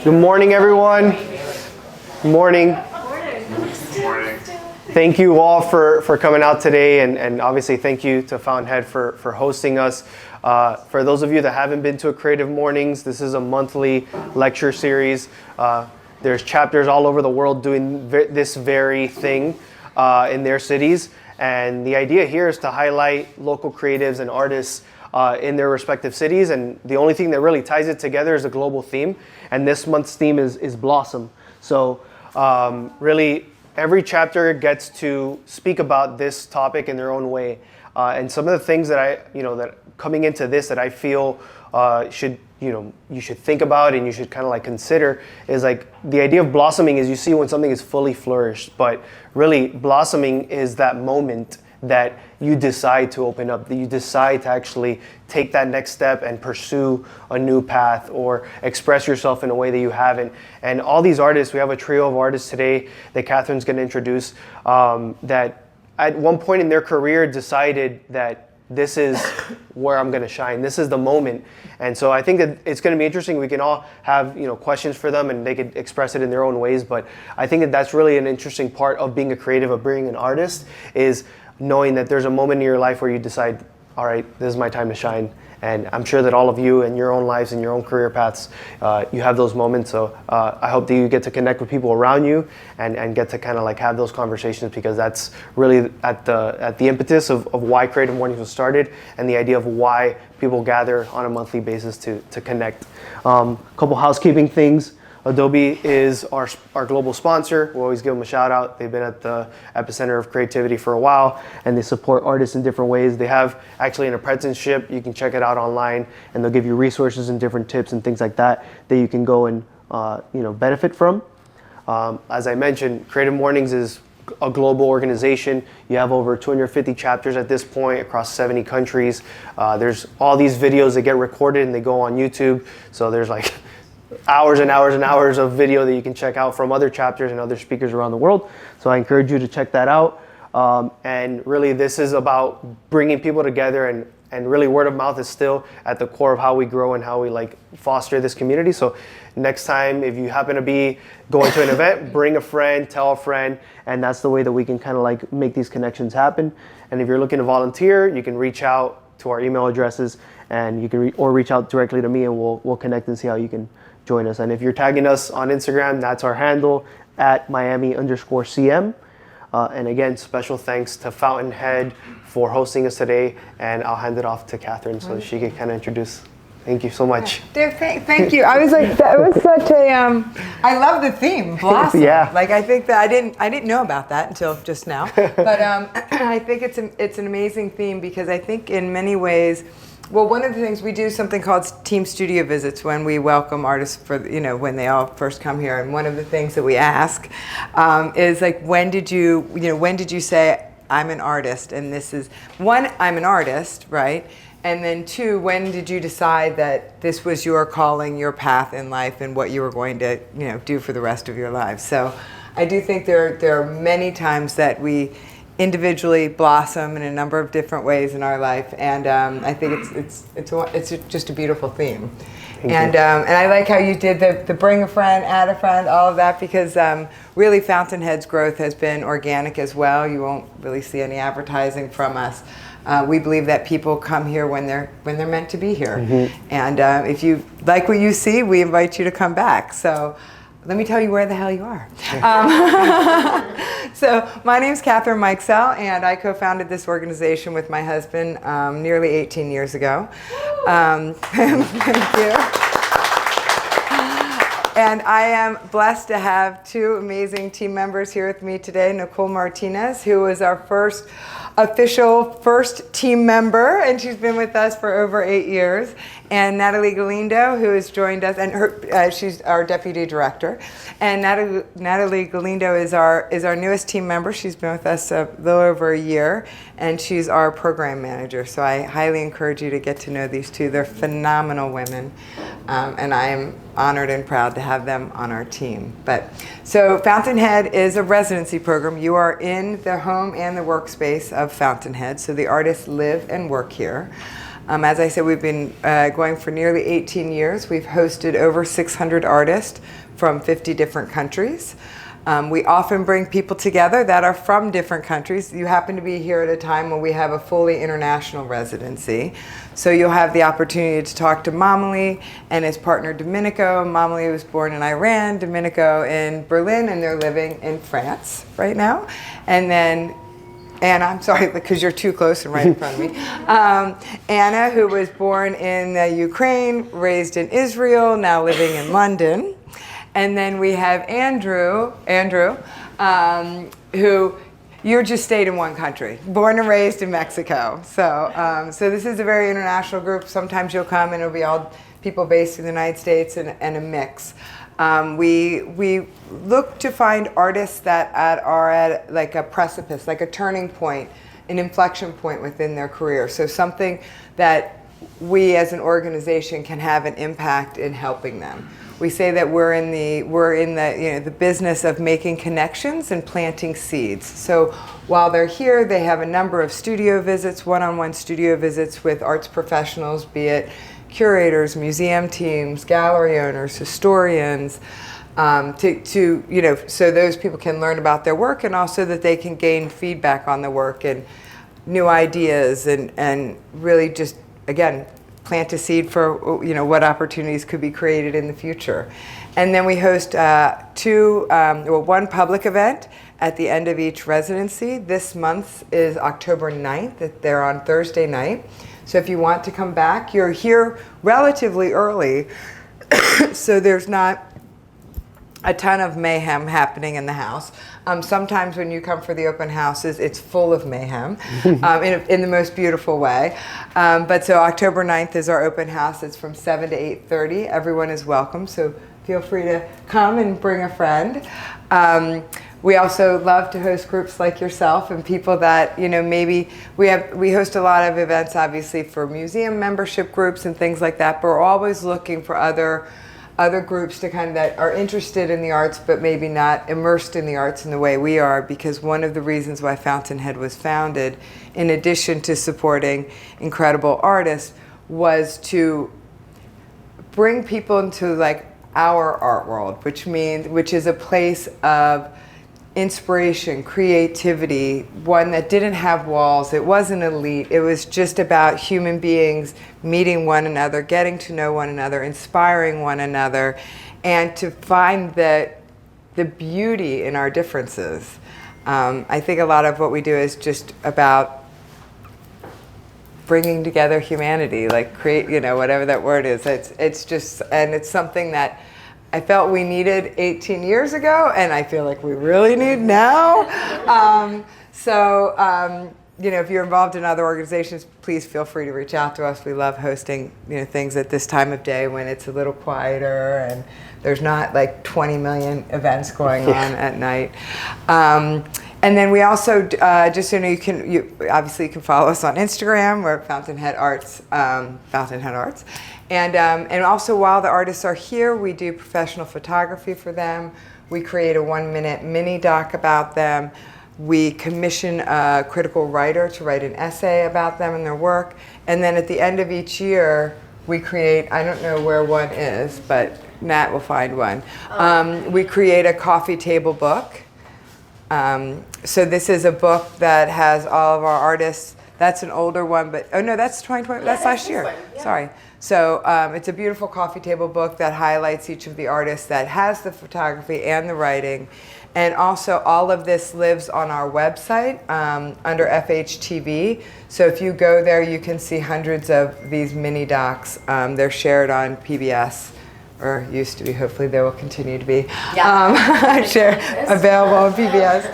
Good morning, everyone. Good morning. Morning. Thank you all for coming out today, and obviously thank you to Fountainhead for hosting us. For those of you that haven't been to a Creative Mornings, this is a monthly lecture series. There's chapters all over the world doing this very thing in their cities, and the idea here is to highlight local creatives and artists in their respective cities, and the only thing that really ties it together is a global theme, and this month's theme is Blossom. So really every chapter gets to speak about this topic in their own way, and some of the things that that coming into this that I feel you should think about and you should kind of like consider is like the idea of blossoming is you see when something is fully flourished, but really blossoming is that moment that you decide to open up, that you decide to actually take that next step and pursue a new path or express yourself in a way that you haven't. And all these artists, we have a trio of artists today that Catherine's going to introduce that at one point in their career decided that this is where I'm going to shine. This is the moment. And so I think that it's going to be interesting. We can all have questions for them and they could express it in their own ways. But I think that that's really an interesting part of being a creative, of being an artist, is knowing that there's a moment in your life where you decide, all right, this is my time to shine. And I'm sure that all of you in your own lives and your own career paths, you have those moments. So I hope that you get to connect with people around you and get to kind of like have those conversations, because that's really at the impetus of why Creative Mornings was started and the idea of why people gather on a monthly basis to connect. A couple housekeeping things. Adobe is our global sponsor. We'll always give them a shout out. They've been at the epicenter of creativity for a while, and they support artists in different ways. They have actually an apprenticeship. You can check it out online, and they'll give you resources and different tips and things like that you can go and benefit from. As I mentioned, Creative Mornings is a global organization. You have over 250 chapters at this point across 70 countries. There's all these videos that get recorded and they go on YouTube. So there's like hours and hours and hours of video that you can check out from other chapters and other speakers around the world. So I encourage you to check that out. And really this is about bringing people together, and really word of mouth is still at the core of how we grow and how we like foster this community. So next time, if you happen to be going to an event, bring a friend, tell a friend, and that's the way that we can kind of like make these connections happen. And if you're looking to volunteer, you can reach out to our email addresses, and you can or reach out directly to me, and we'll connect and see how you can join us. And if you're tagging us on Instagram, that's our handle at Miami_CM. And again, special thanks to Fountainhead for hosting us today. And I'll hand it off to Catherine so she can kind of introduce. Thank you so much. Dude, thank you. I was like, that was such a, I love the theme, Blossom. Yeah. Like, I think that I didn't know about that until just now. But I think it's an amazing theme, because I think in many ways, well, one of the things we do something called team studio visits when we welcome artists for, when they all first come here. And one of the things that we ask is like, when did you say, I'm an artist? And this is, one, I'm an artist, right? And then two, when did you decide that this was your calling, your path in life, and what you were going to, do for the rest of your lives? So I do think there are many times that we individually blossom in a number of different ways in our life, and I think it's just a beautiful theme. And I like how you did the bring a friend, add a friend, all of that, because really Fountainhead's growth has been organic as well. You won't really see any advertising from us. We believe that people come here when they're meant to be here, and if you like what you see, we invite you to come back. So let me tell you where the hell you are. So my name's Catherine Mikesell, and I co-founded this organization with my husband nearly 18 years ago. Thank you. And I am blessed to have two amazing team members here with me today. Nicole Martinez, who is our first team member, and she's been with us for over 8 years. And Natalie Galindo, who has joined us, and she's our deputy director. And Natalie Galindo is our newest team member. She's been with us a little over a year, and she's our program manager. So I highly encourage you to get to know these two. They're phenomenal women, and I am honored and proud to have them on our team. So Fountainhead is a residency program. You are in the home and the workspace of Fountainhead, so the artists live and work here. As I said, we've been going for nearly 18 years. We've hosted over 600 artists from 50 different countries. We often bring people together that are from different countries. You happen to be here at a time when we have a fully international residency. So you'll have the opportunity to talk to Mamali and his partner Domenico. Mamali was born in Iran, Domenico in Berlin, and they're living in France right now. And then Anna, I'm sorry, because you're too close and right in front of me. Anna, who was born in Ukraine, raised in Israel, now living in London. And then we have Andrew, who you just stayed in one country, born and raised in Mexico. So this is a very international group. Sometimes you'll come and it'll be all people based in the United States and a mix. We look to find artists that are at like a precipice, like a turning point, an inflection point within their career. So something that we as an organization can have an impact in helping them. We say that we're in the business of making connections and planting seeds. So while they're here, they have a number of studio visits, one-on-one studio visits with arts professionals, be it curators, museum teams, gallery owners, historians, so those people can learn about their work, and also that they can gain feedback on the work and new ideas, and really just, again, plant a seed for what opportunities could be created in the future. And then we host one public event at the end of each residency. This month is October 9th. They're on Thursday night. So if you want to come back, you're here relatively early, so there's not a ton of mayhem happening in the house. Sometimes when you come for the open houses, it's full of mayhem in the most beautiful way. But so October 9th is our open house. It's from 7 to 8:30. Everyone is welcome, so feel free to come and bring a friend. We also love to host groups like yourself and people that, maybe we host a lot of events, obviously, for museum membership groups and things like that, but we're always looking for other groups to that are interested in the arts but maybe not immersed in the arts in the way we are, because one of the reasons why Fountainhead was founded, in addition to supporting incredible artists, was to bring people into our art world, which is a place of inspiration, creativity, one that didn't have walls. It wasn't elite. It was just about human beings meeting one another, getting to know one another, inspiring one another, and to find the beauty in our differences. I think a lot of what we do is just about bringing together humanity, create, whatever that word is. It's just, and it's something that I felt we needed 18 years ago, and I feel like we really need now. If you're involved in other organizations, please feel free to reach out to us. We love hosting, things at this time of day when it's a little quieter and there's not 20 million events going on at night. And then we also, just so you know, you can follow us on Instagram. We're Fountainhead Arts, Fountainhead Arts. And also, while the artists are here, we do professional photography for them. We create a 1-minute mini doc about them. We commission a critical writer to write an essay about them and their work. And then at the end of each year, we create, I don't know where one is, but Nat will find one. We create a coffee table book. So this is a book that has all of our artists. That's an older one, but, oh no, that's 2020, that's last year. Yeah. Sorry. So it's a beautiful coffee table book that highlights each of the artists, that has the photography and the writing. And also all of this lives on our website under FHTV. So if you go there, you can see hundreds of these mini docs. They're shared on PBS, or used to be. Hopefully they will continue to be available on PBS.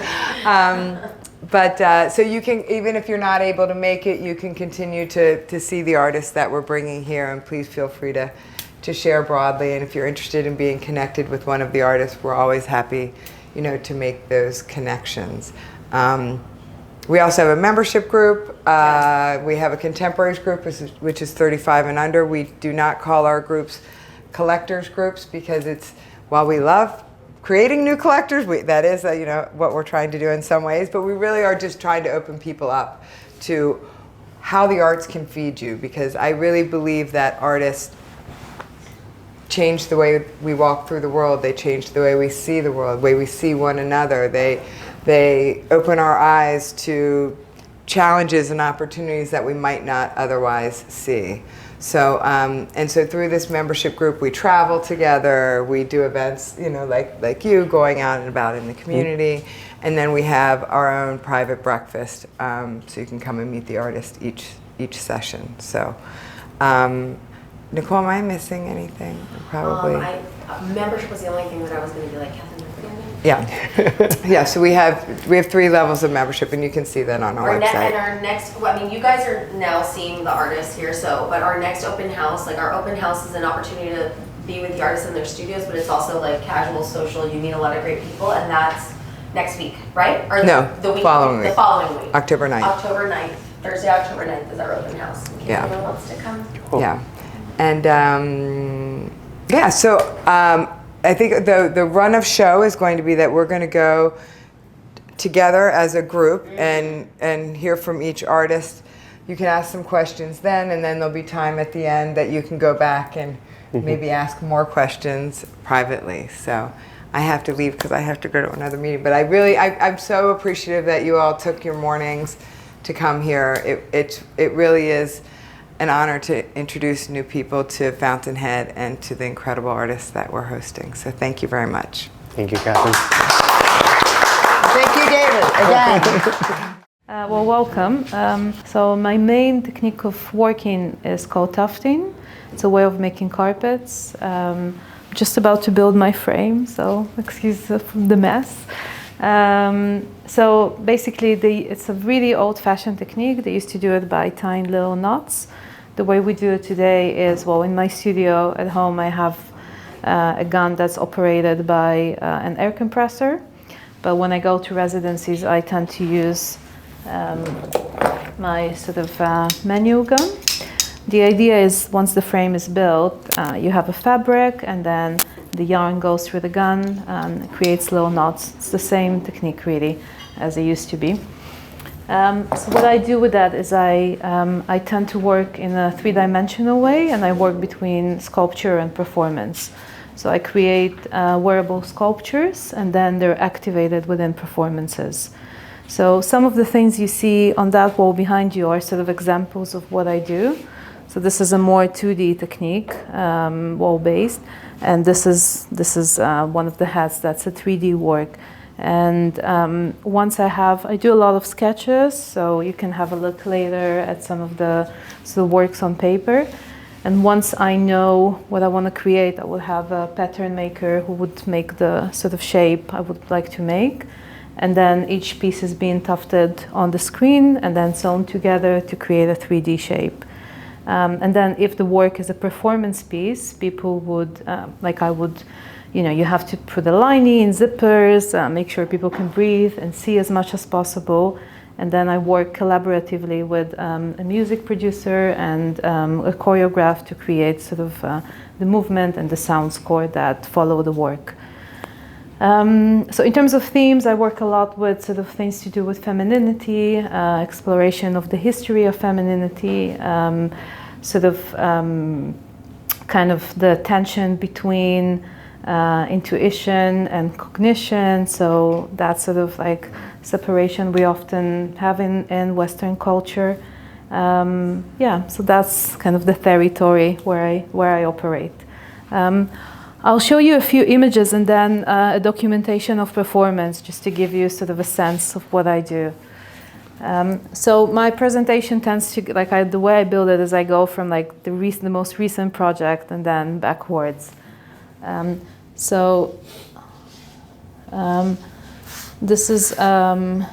So you can, even if you're not able to make it, you can continue to see the artists that we're bringing here, and please feel free to share broadly. And if you're interested in being connected with one of the artists, we're always happy, to make those connections. We also have a membership group. We have a contemporaries group, which is 35 and under. We do not call our groups collectors groups, because while we love creating new collectors, that is what we're trying to do in some ways, but we really are just trying to open people up to how the arts can feed you, because I really believe that artists change the way we walk through the world. They change the way we see the world, the way we see one another. They open our eyes to challenges and opportunities that we might not otherwise see. So, and so through this membership group, we travel together, we do events, you know, like you, going out and about in the community, and then we have our own private breakfast, so you can come and meet the artist each session. So, Nicole, am I missing anything? Probably. Membership was the only thing that I was going to be like, Catherine, you're forgetting me. Yeah, yeah. So we have 3 levels of membership, and you can see that on our website. And our next, well, I mean, you guys are now seeing the artists here, so, but our next open house, like our open house is an opportunity to be with the artists in their studios, but it's also like casual, social. You meet a lot of great people, and that's next week, right? Or the week, following week. The following week. October 9th. October 9th. Thursday, October 9th is our open house. In case anyone wants to come. Cool. Yeah. And yeah, so I think the run of show is going to be that we're going to go together as a group and hear from each artist. You can ask some questions then, and then there'll be time at the end that you can go back and maybe ask more questions privately. So I have to leave because I have to go to another meeting. But I'm so appreciative that you all took your mornings to come here. It really is an honor to introduce new people to Fountainhead and to the incredible artists that we're hosting. So thank you very much. Thank you, Catherine. Thank you, David, again. Well, welcome. So my main technique of working is called tufting. It's a way of making carpets. Just about to build my frame, so excuse the mess. So basically, it's a really old-fashioned technique. They used to do it by tying little knots. The way we do it today is, well, in my studio at home, I have a gun that's operated by an air compressor. But when I go to residencies, I tend to use my sort of manual gun. The idea is once the frame is built, you have a fabric, and then the yarn goes through the gun and creates little knots. It's the same technique, really, as it used to be. So what I do with that is I tend to work in a 3-dimensional way, and I work between sculpture and performance. So I create wearable sculptures, and then they're activated within performances. So some of the things you see on that wall behind you are sort of examples of what I do. So this is a more 2D technique, wall-based, and this is one of the hats that's a 3D work. And once I do a lot of sketches, so you can have a look later at some of the works on paper. And once I know what I want to create, I will have a pattern maker who would make the sort of shape I would like to make. And then each piece is being tufted on the screen and then sewn together to create a 3D shape. And then if the work is a performance piece, people would, you have to put a lining, zippers, make sure people can breathe and see as much as possible. And then I work collaboratively with a music producer and a choreograph to create sort of the movement and the sound score that follow the work. So in terms of themes, I work a lot with sort of things to do with femininity, exploration of the history of femininity, kind of the tension between intuition and cognition. So that sort of like separation we often have in Western culture. So that's kind of the territory where I operate. I'll show you a few images and then a documentation of performance just to give you sort of a sense of what I do. So my presentation tends to, the way I build it is I go from like the most recent project and then backwards. This is an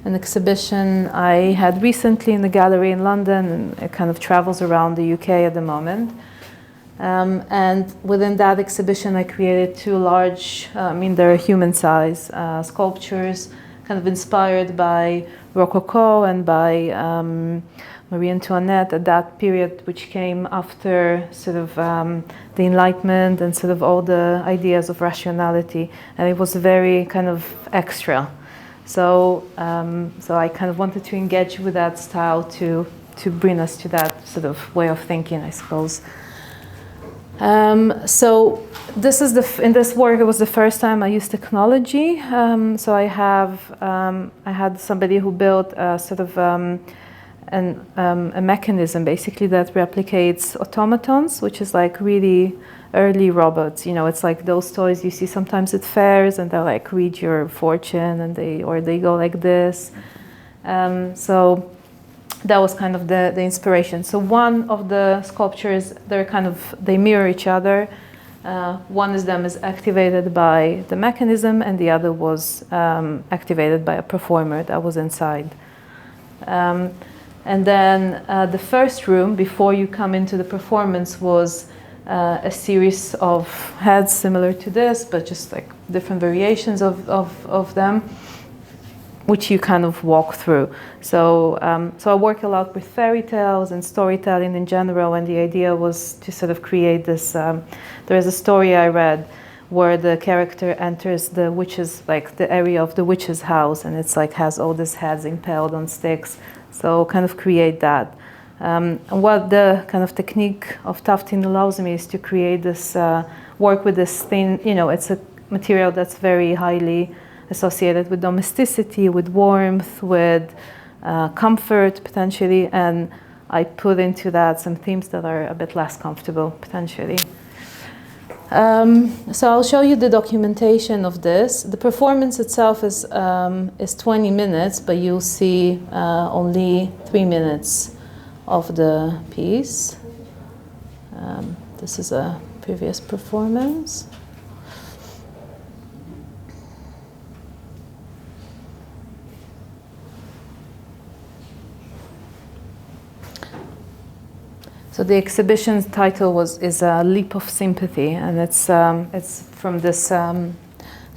exhibition I had recently in the gallery in London, and it kind of travels around the UK at the moment. And within that exhibition, I created 2 large, they're human-size sculptures, kind of inspired by Rococo and by Marie Antoinette at that period, which came after sort of the Enlightenment and sort of all the ideas of rationality. And it was very kind of extra. So I kind of wanted to engage with that style to to bring us to that sort of way of thinking, I suppose. So this is in this work, it was the first time I used technology. So I had somebody who built a sort of a mechanism basically that replicates automatons, which is like really early robots. You know, it's like those toys you see sometimes at fairs, and they like read your fortune, and they go like this. So that was kind of the inspiration. So one of the sculptures, they mirror each other. One of them is activated by the mechanism, and the other was activated by a performer that was inside. And then the first room, before you come into the performance, was a series of heads similar to this, but just like different variations of them, which you kind of walk through. So I work a lot with fairy tales and storytelling in general, and the idea was to sort of create this. There is a story I read where the character enters the witch's, like the area of the witch's house, and it's like has all these heads impaled on sticks. So kind of create that. And what the kind of technique of tufting allows me is to create this, work with this thin, you know, it's a material that's very highly associated with domesticity, with warmth, with comfort potentially, and I put into that some themes that are a bit less comfortable potentially. So I'll show you the documentation of this. The performance itself is 20 minutes, but you'll see only 3 minutes of the piece. This is a previous performance. So the exhibition's title is a leap of sympathy, and it's from this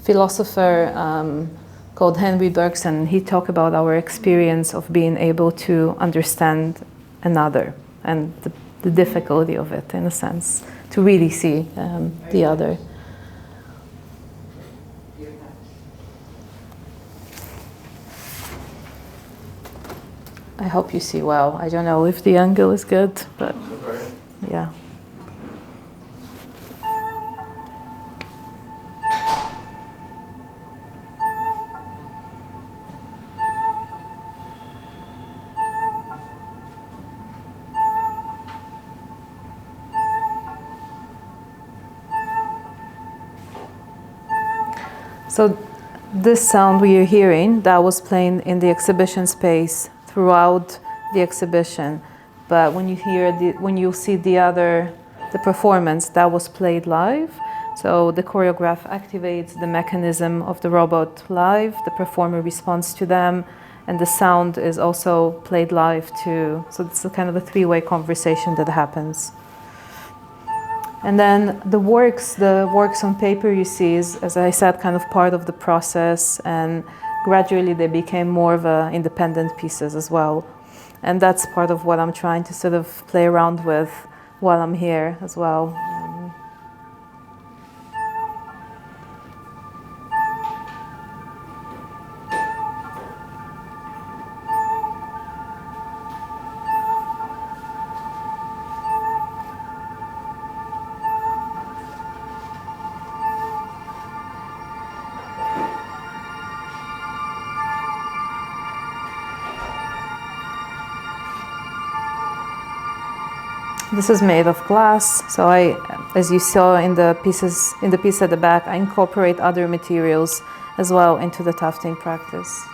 philosopher called Henry Bergson. He talked about our experience of being able to understand another and the difficulty of it, in a sense, to really see the other. I hope you see well. I don't know if the angle is good, but yeah. So this sound we are hearing, that was playing in the exhibition space throughout the exhibition, but when you see the performance, that was played live. So the choreograph activates the mechanism of the robot live, the performer responds to them, and the sound is also played live too. So it's a kind of a three-way conversation that happens. And then the works on paper you see is, as I said, kind of part of the process, and gradually they became more of independent pieces as well. And that's part of what I'm trying to sort of play around with while I'm here as well. This is made of glass, so as you saw in the piece at the back, I incorporate other materials as well into the tufting practice.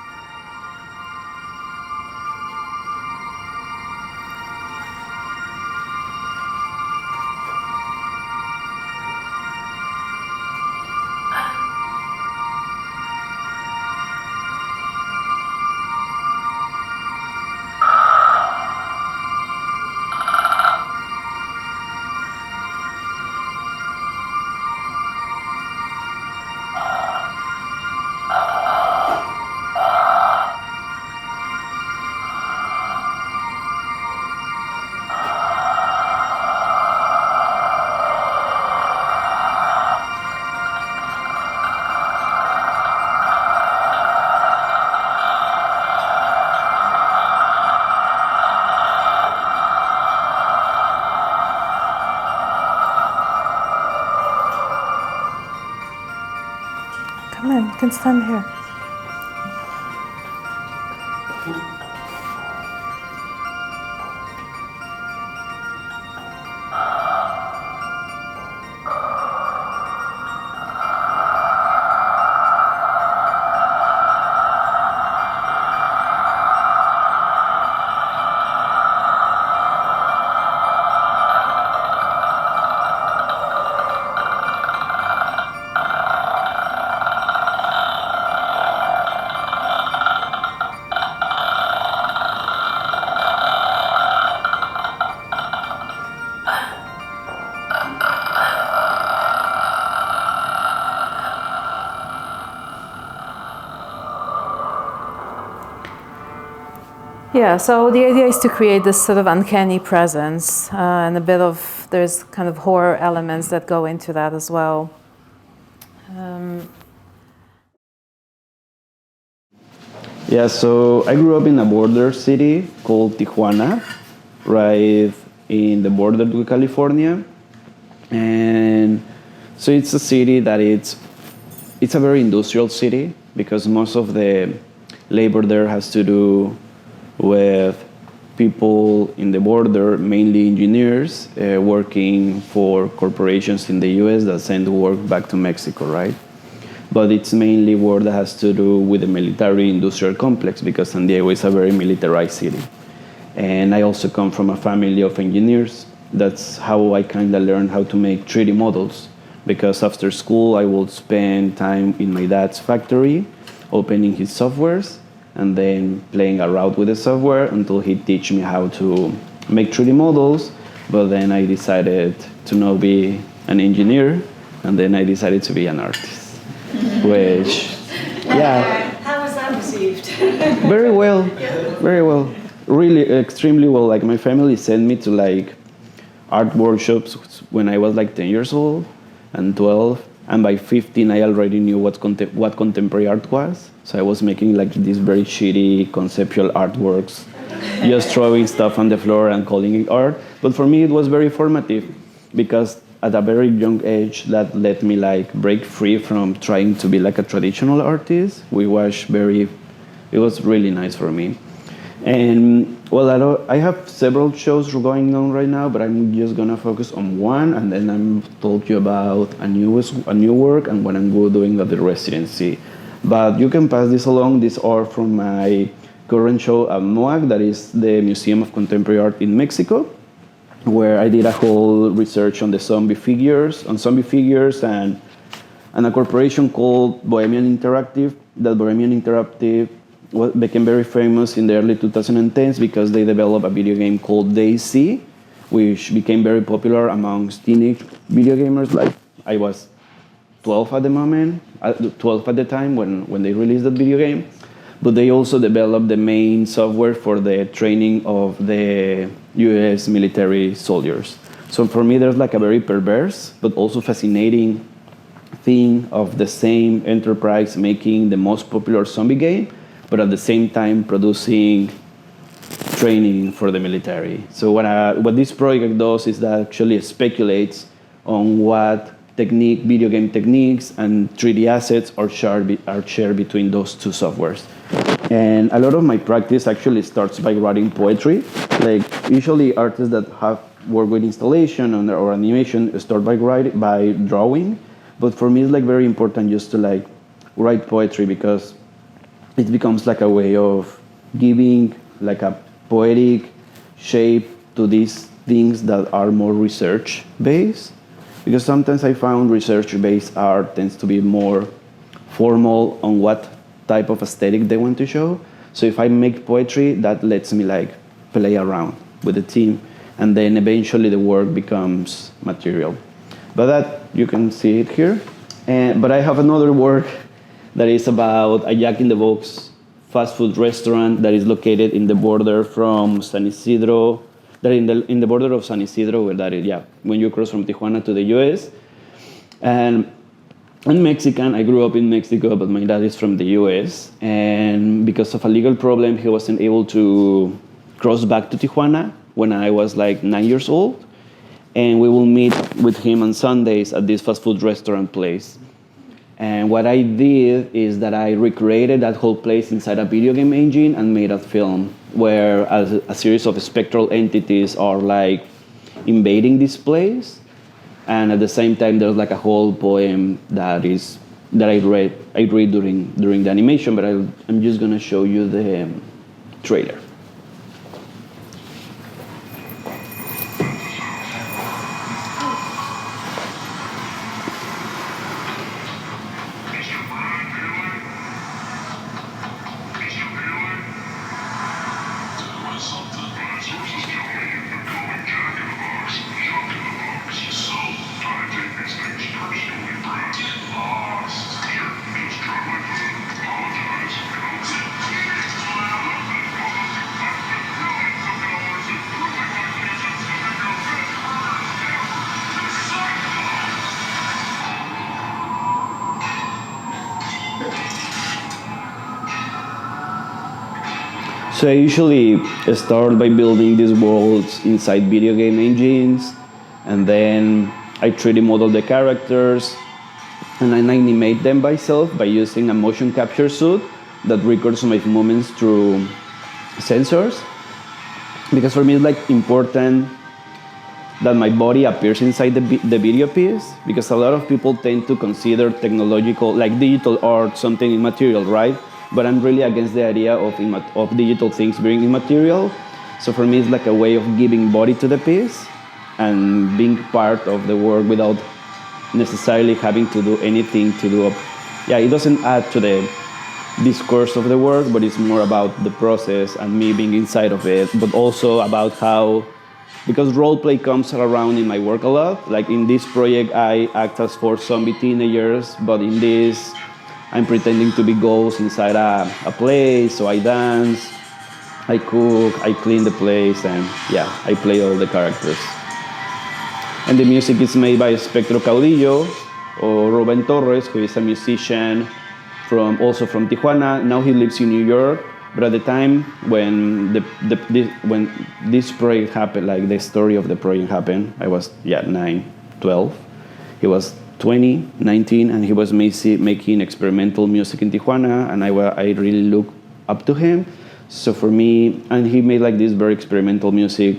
Come on, you can stand here. Yeah, so the idea is to create this sort of uncanny presence and a bit of, there's kind of horror elements that go into that as well. Yeah, so I grew up in a border city called Tijuana, right in the border with California. And so it's a city that it's a very industrial city because most of the labor there has to do with people in the border, mainly engineers, working for corporations in the US that send work back to Mexico, right? But it's mainly work that has to do with the military industrial complex because San Diego is a very militarized city. And I also come from a family of engineers. That's how I kind of learned how to make 3D models because after school I would spend time in my dad's factory opening his softwares and then playing around with the software until he teach me how to make 3D models. But then I decided to not be an engineer, and then I decided to be an artist, which, yeah. How was that received? Very well, very well. Really, extremely well. Like my family sent me to like art workshops when I was like 10 years old and 12. And by 15, I already knew what contemporary art was. So I was making like these very shitty conceptual artworks, just throwing stuff on the floor and calling it art. But for me, it was very formative because at a very young age, that let me like break free from trying to be like a traditional artist. It was really nice for me. And well, I have several shows going on right now, but I'm just gonna focus on one, and then I'm talk you about a new work and what I'm doing at the residency. But you can pass this along. These are from my current show at MOAC, that is the Museum of Contemporary Art in Mexico, where I did a whole research on zombie figures, and a corporation called Bohemian Interactive. That Bohemian Interactive became very famous in the early 2010s because they developed a video game called DayZ, which became very popular amongst teenage video gamers. Like I was 12 at the time when they released that video game. But they also developed the main software for the training of the US military soldiers. So for me, there's like a very perverse but also fascinating thing of the same enterprise making the most popular zombie game, but at the same time producing training for the military. So what this project does is that actually speculates on what video game techniques and 3D assets are shared between those two softwares. And a lot of my practice actually starts by writing poetry. Like usually artists that have worked with installation or animation start by drawing. But for me, it's like very important just to like write poetry because it becomes like a way of giving like a poetic shape to these things that are more research-based. Because sometimes I found research-based art tends to be more formal on what type of aesthetic they want to show. So if I make poetry, that lets me like play around with the team, and then eventually the work becomes material. But that, you can see it here. But I have another work that is about a Jack in the Box fast food restaurant that is located in the border from San Isidro, in the border of San Isidro, where that is, when you cross from Tijuana to the US. And I'm Mexican. I grew up in Mexico, but my dad is from the US. And because of a legal problem, he wasn't able to cross back to Tijuana when I was like 9 years old. And we will meet with him on Sundays at this fast food restaurant place. And what I did is that I recreated that whole place inside a video game engine and made a film where a series of spectral entities are like invading this place, and at the same time there's like a whole poem that I read during the animation, but I'm just gonna show you the trailer. So I usually start by building these worlds inside video game engines, and then I 3D model the characters, and then I animate them myself by using a motion capture suit that records my movements through sensors. Because for me it's like important that my body appears inside the video piece, because a lot of people tend to consider technological, like digital art, something immaterial, right? But I'm really against the idea of digital things being immaterial. So for me, it's like a way of giving body to the piece and being part of the work without necessarily having to do anything to do. It doesn't add to the discourse of the work, but it's more about the process and me being inside of it, but also about how, because roleplay comes around in my work a lot. Like in this project, I act as 4 zombie teenagers, but in this, I'm pretending to be ghosts inside a place, so I dance, I cook, I clean the place, and I play all the characters. And the music is made by Espectro Caudillo, or Ruben Torres, who is a musician also from Tijuana. Now he lives in New York, but at the time when when this project happened, like the story of the project happened, I was 9, 12. He was 20, 19, and he was making experimental music in Tijuana, and I really look up to him. So for me, and he made like this very experimental music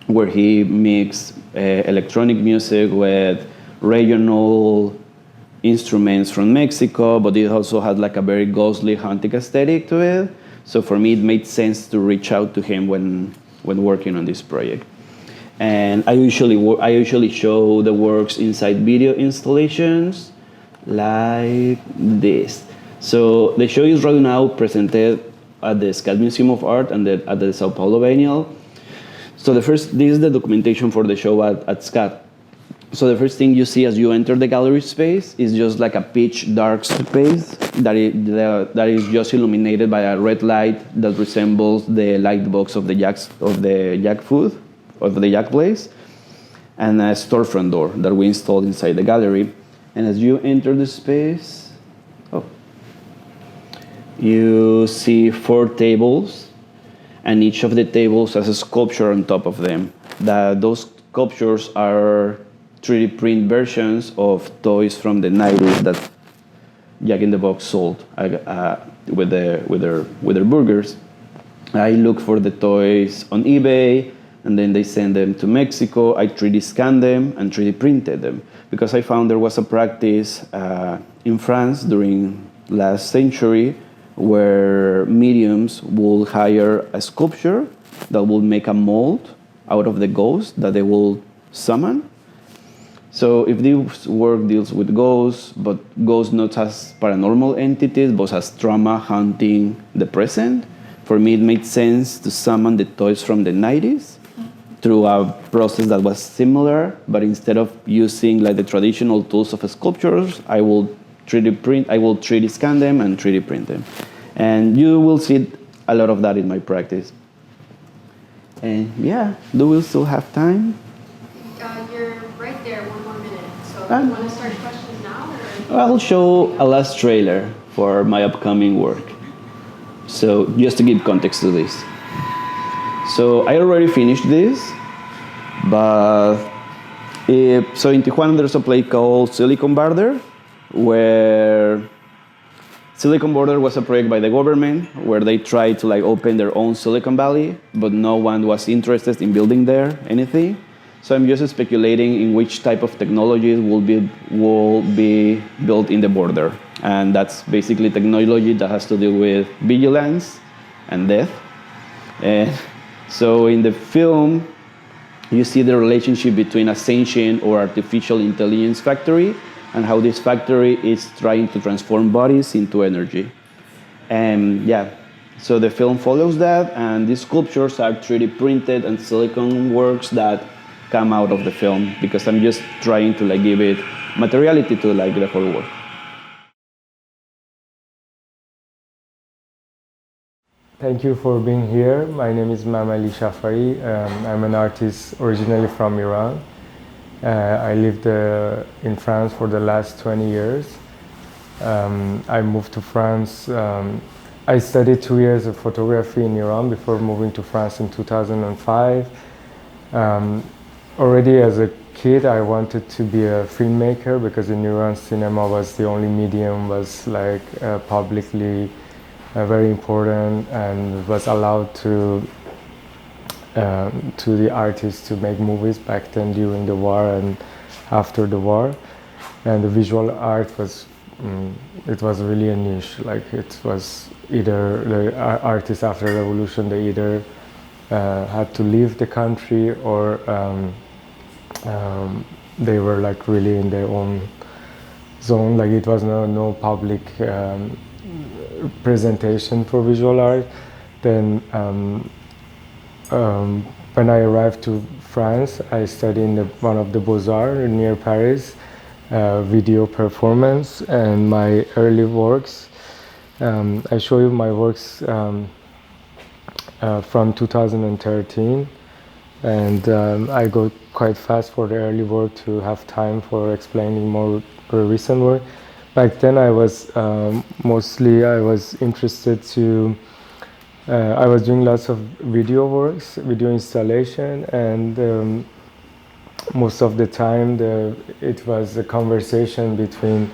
where he mixed electronic music with regional instruments from Mexico, but it also had like a very ghostly, haunted aesthetic to it. So for me, it made sense to reach out to him when working on this project. And I usually show the works inside video installations like this. So the show is right now presented at the SCAD Museum of Art and at the Sao Paulo Biennial. So this is the documentation for the show at SCAD. So the first thing you see as you enter the gallery space is just like a pitch dark space that is just illuminated by a red light that resembles the light box of the Jack place, and a storefront door that we installed inside the gallery. And as you enter the space, you see 4 tables, and each of the tables has a sculpture on top of them. Those sculptures are 3D print versions of toys from the 90s that Jack in the Box sold with their burgers. I look for the toys on eBay, and then they send them to Mexico. I 3D scanned them and 3D printed them, because I found there was a practice in France during last century where mediums will hire a sculpture that will make a mold out of the ghost that they will summon. So if this work deals with ghosts, but ghosts not as paranormal entities, but as trauma haunting the present, for me it made sense to summon the toys from the 90s through a process that was similar, but instead of using like the traditional tools of sculptures, I will 3D scan them and 3D print them. And you will see a lot of that in my practice. And do we still have time? You're right there, 1 more minute. So you want to start questions now? Or? I'll show a last trailer for my upcoming work. So just to give context to this. So I already finished this, but so in Tijuana there's a place called Silicon Barber, where Silicon Border was a project by the government where they tried to like open their own Silicon Valley, but no one was interested in building there anything. So I'm just speculating in which type of technologies will be built in the border. And that's basically technology that has to do with vigilance and death. And so in the film, you see the relationship between a sentient or artificial intelligence factory and how this factory is trying to transform bodies into energy. And yeah, so the film follows that, and these sculptures are 3D printed and silicon works that come out of the film, because I'm just trying to like give it materiality to like the whole work. Thank you for being here. My name is Mamali Shafahi. I'm an artist originally from Iran. I lived in France for the last 20 years. I moved to France. I studied 2 years of photography in Iran before moving to France in 2005. Already as a kid, I wanted to be a filmmaker because in Iran, cinema was the only medium, was like publicly very important and was allowed to the artists to make movies back then during the war and after the war. And the visual art was, it was really a niche. Like it was either the artists after the revolution, they either had to leave the country or they were like really in their own zone. Like it was no public presentation for visual art. Then when I arrived to France, I studied in one of the Beaux-Arts near Paris, video performance, and my early works. I show you my works from 2013, and I go quite fast for the early work to have time for explaining more recent work. Back then I was I was interested to I was doing lots of video works, video installation, and most of the time it was a conversation between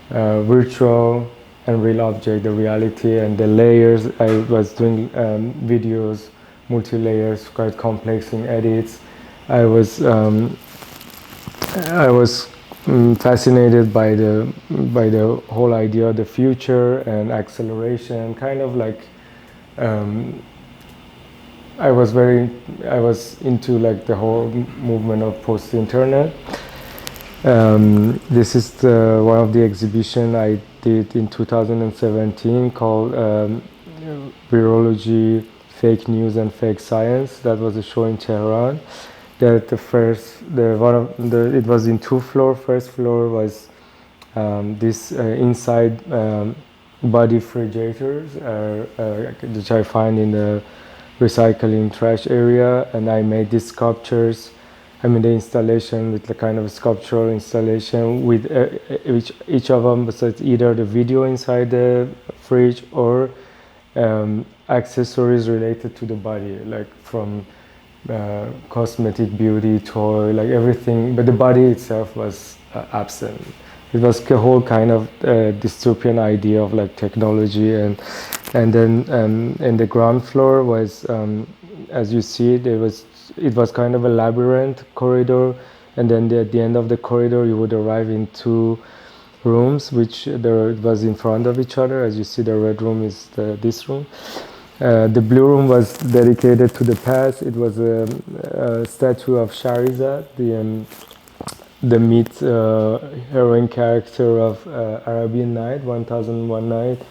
virtual and real object, the reality and the layers. I was doing videos, multi-layers, quite complex in edits. I was fascinated by the whole idea of the future and acceleration, kind of like I was into like the whole movement of post-internet. This is one of the exhibition I did in 2017 called Virology, Fake News and Fake Science. That was a show in Tehran. That it was in 2 floors. First floor was this inside body refrigerators, which I find in the recycling trash area, and I made these sculptures. I made the installation with the kind of sculptural installation with each of them was either the video inside the fridge or accessories related to the body, like from cosmetic, beauty, toy, like everything, but the body itself was absent. It was a whole kind of dystopian idea of like technology, and then in the ground floor was, as you see, it was kind of a labyrinth corridor, and then at the end of the corridor you would arrive in 2 rooms, which it was in front of each other. As you see, the red room is this room. The blue room was dedicated to the past. It was a statue of Shahrazad, the myth heroine character of Arabian Night, 1001 Night,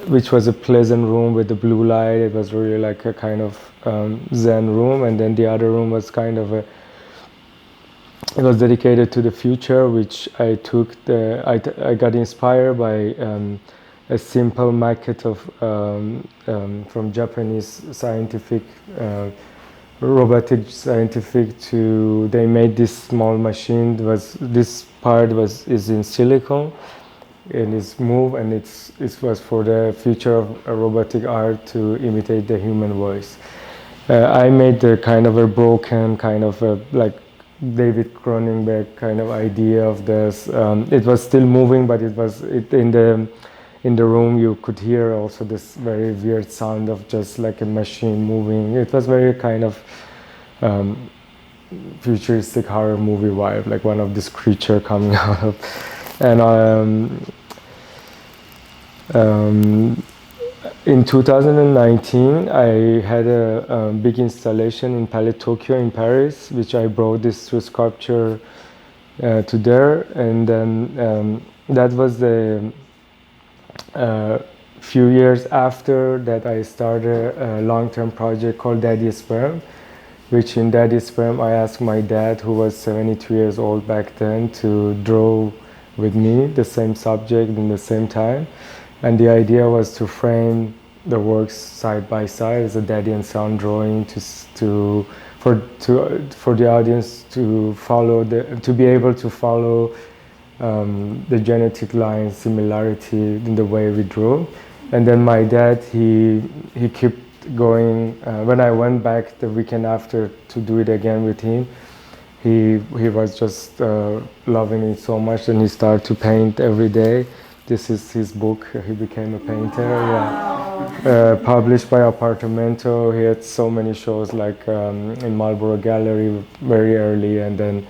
which was a pleasant room with the blue light. It was really like a kind of Zen room, and then the other room was kind of it was dedicated to the future, which I took I got inspired by a simple maquette of from Japanese scientific robotic scientific to they made this small machine. This part is in silicon and it's moved, and it was for the future of robotic art to imitate the human voice. I made the kind of a broken, kind of a like David Cronenberg kind of idea of this. It was still moving, but in the room you could hear also this very weird sound of just like a machine moving. It was very kind of futuristic horror movie vibe, like one of this creature coming out of. And in 2019, I had a big installation in Palais Tokyo in Paris, which I brought this through sculpture to there, and then that was the few years after that I started a long-term project called Daddy Sperm, which in Daddy Sperm I asked my dad, who was 72 years old back then, to draw with me the same subject in the same time. And the idea was to frame the works side by side as a daddy and son drawing for the audience to follow to be able to follow the genetic line similarity in the way we drew. And then my dad, he kept going. When I went back the weekend after to do it again with him, he was just loving it so much, and he started to paint every day. This is his book. He became a painter. Wow. Yeah. Published by Apartamento. He had so many shows, like in Marlborough Gallery very early, and then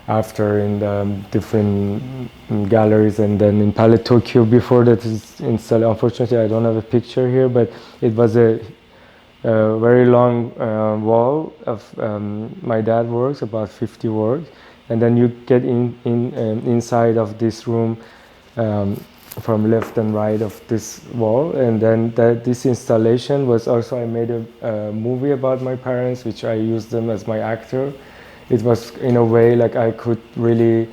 after in the different galleries, and then in Palais Tokyo before that is installed. Unfortunately, I don't have a picture here, but it was a very long wall of my dad works, about 50 works, and then you get inside of this room from left and right of this wall. And then this installation was also, I made a movie about my parents, which I used them as my actor. It was in a way like I could really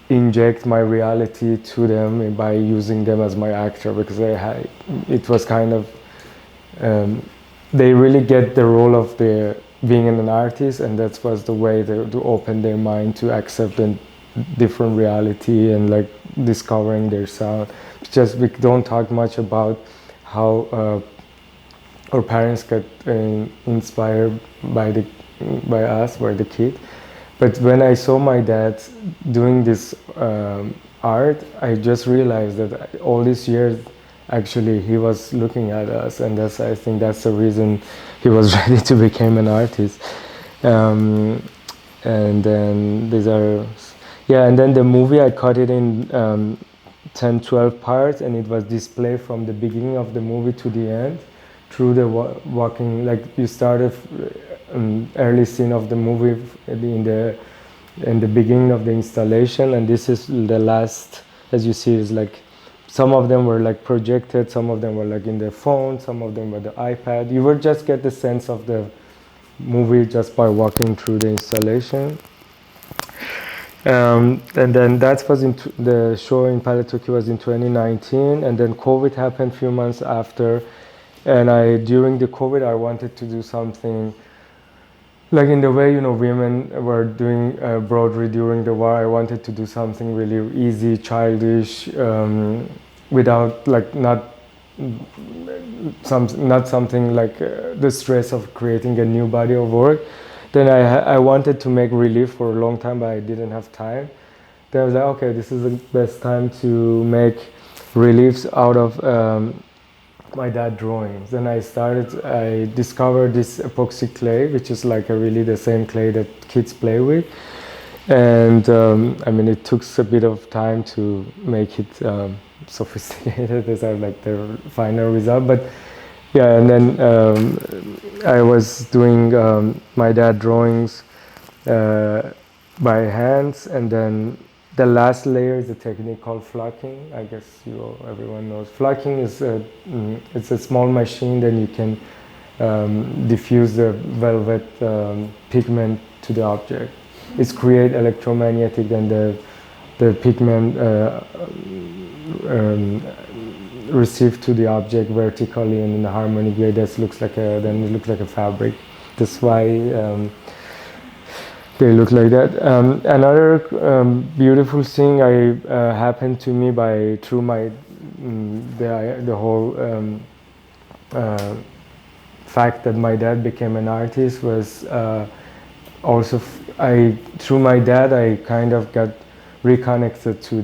inject my reality to them by using them as my actor, because it was kind of they really get the role of being an artist, and that was the way to open their mind to accept a different reality and like discovering their sound. Just we don't talk much about how our parents get inspired by us, by the kid. But when I saw my dad doing this art, I just realized that all these years, actually, he was looking at us, and I think that's the reason he was ready to become an artist. And then and then the movie, I cut it in 10, 12 parts, and it was displayed from the beginning of the movie to the end, through the walking, like you started early scene of the movie in the beginning of the installation, and this is the last, as you see, is like, some of them were like projected, some of them were like in the phone, some of them were the iPad. You would just get the sense of the movie just by walking through the installation. And then that was the show in Palais Tokyo was in 2019, and then COVID happened a few months after. And during the COVID, I wanted to do something like in the way, women were doing broderie during the war. I wanted to do something really easy, childish, without like not something like the stress of creating a new body of work. Then I wanted to make relief for a long time, but I didn't have time. Then I was like, okay, this is the best time to make reliefs out of my dad drawings. Then I discovered this epoxy clay, which is like really the same clay that kids play with. And I mean, it took a bit of time to make it sophisticated. These are like the final result. But yeah, and then I was doing my dad drawings by hands, and then the last layer is a technique called flocking. I guess everyone knows. Flocking is it's a small machine, then you can diffuse the velvet pigment to the object. It's create electromagnetic, and the pigment received to the object vertically and in a harmonic way. That looks like it looks like a fabric. That's why they look like that. Another beautiful thing happened to me through my the whole fact that my dad became an artist was also through my dad, I kind of got reconnected to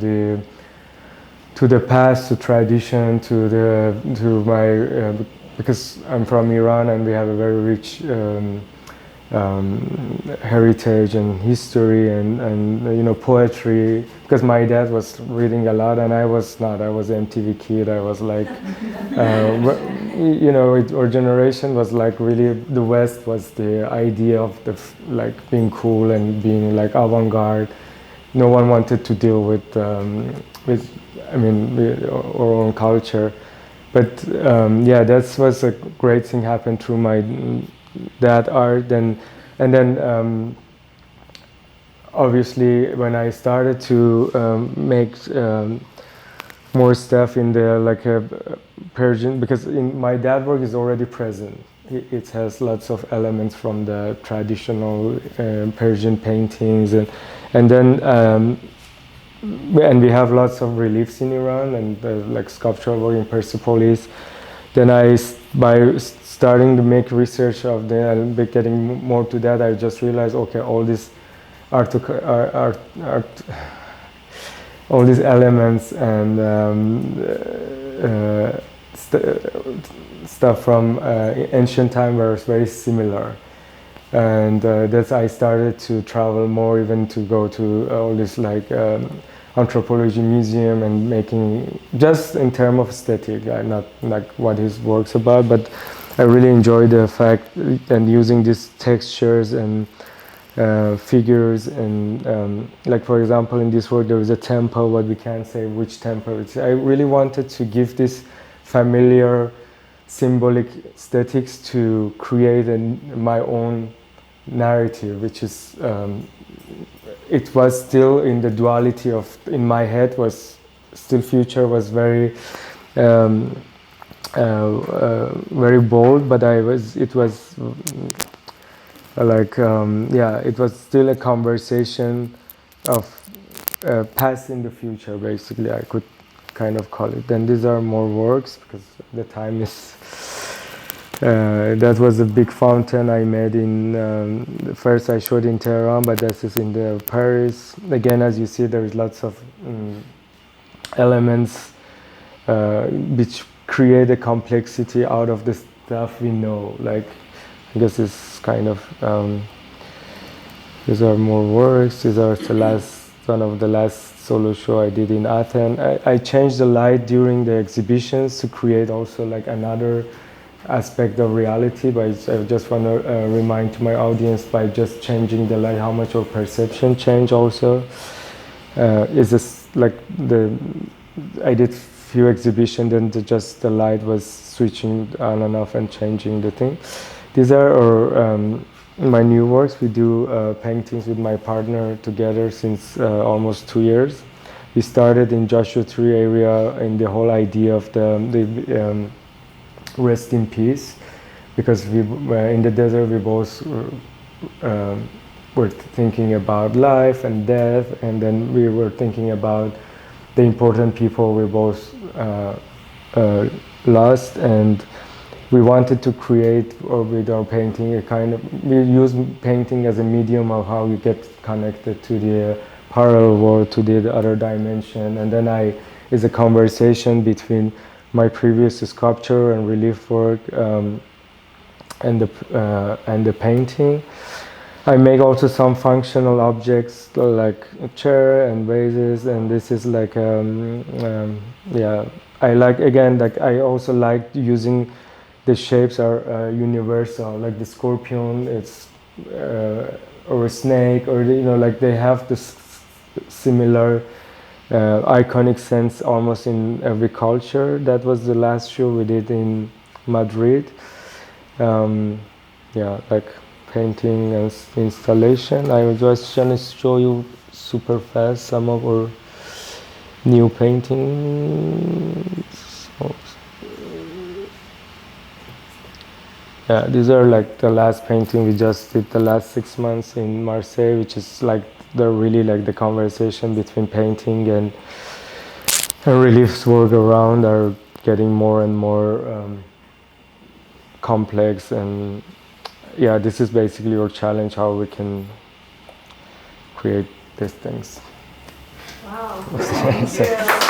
the past, to tradition, to my because I'm from Iran and we have a very rich heritage and history and poetry, because my dad was reading a lot and I was not. I was an MTV kid. I was like our generation was like really, the West was the idea of the like being cool and being like avant-garde. No one wanted to deal with our own culture. But that was a great thing happened through my dad art. And then obviously when I started to make more stuff in the like a Persian, because in my dad work is already present. It has lots of elements from the traditional Persian paintings, and then and we have lots of reliefs in Iran and like sculptural work in Persepolis. Then by starting to make research of that and getting more to that, I just realized, okay, all these all these elements and stuff from ancient time were very similar. And that's I started to travel more, even to go to all this like anthropology museum and making, just in terms of aesthetic, not like what his work's about, but I really enjoy the fact and using these textures and figures and like for example in this work there is a temple, but we can't say which temple it's. I really wanted to give this familiar symbolic aesthetics to create my own narrative, which is it was still in the duality of, in my head was still future was very very bold, but it was like it was still a conversation of past in the future, basically I could kind of call it. Then these are more works because the time is that was a big fountain I made in first I showed in Tehran, but this is in the Paris. Again, as you see, there is lots of elements which create a complexity out of the stuff we know. Like I guess it's kind of these are more works. These are one of the last solo show I did in Athens. I changed the light during the exhibitions to create also like another aspect of reality, but I just want to remind to my audience, by just changing the light, how much our perception change also. Is this like I did few exhibitions, then just the light was switching on and off and changing the thing. These are my new works. We do paintings with my partner together since almost 2 years. We started in Joshua Tree area in the whole idea of the rest in peace, because we in the desert we both were thinking about life and death, and then we were thinking about the important people we both lost, and we wanted to create, or with our painting, a kind of, we use painting as a medium of how you get connected to the parallel world, to the other dimension. And then is a conversation between my previous sculpture and relief work and the painting. I make also some functional objects like a chair and vases, and this is like I like, again, like I also like using the shapes are universal, like the scorpion, it's or a snake, or like they have this similar iconic sense almost in every culture. That was the last show we did in Madrid. Like painting and installation. I was just gonna show you super fast some of our new paintings. Yeah, these are like the last painting we just did the last 6 months in Marseille, which is like really like the conversation between painting and reliefs work around are getting more and more complex, and yeah, this is basically your challenge, how we can create these things. Wow. Thank you.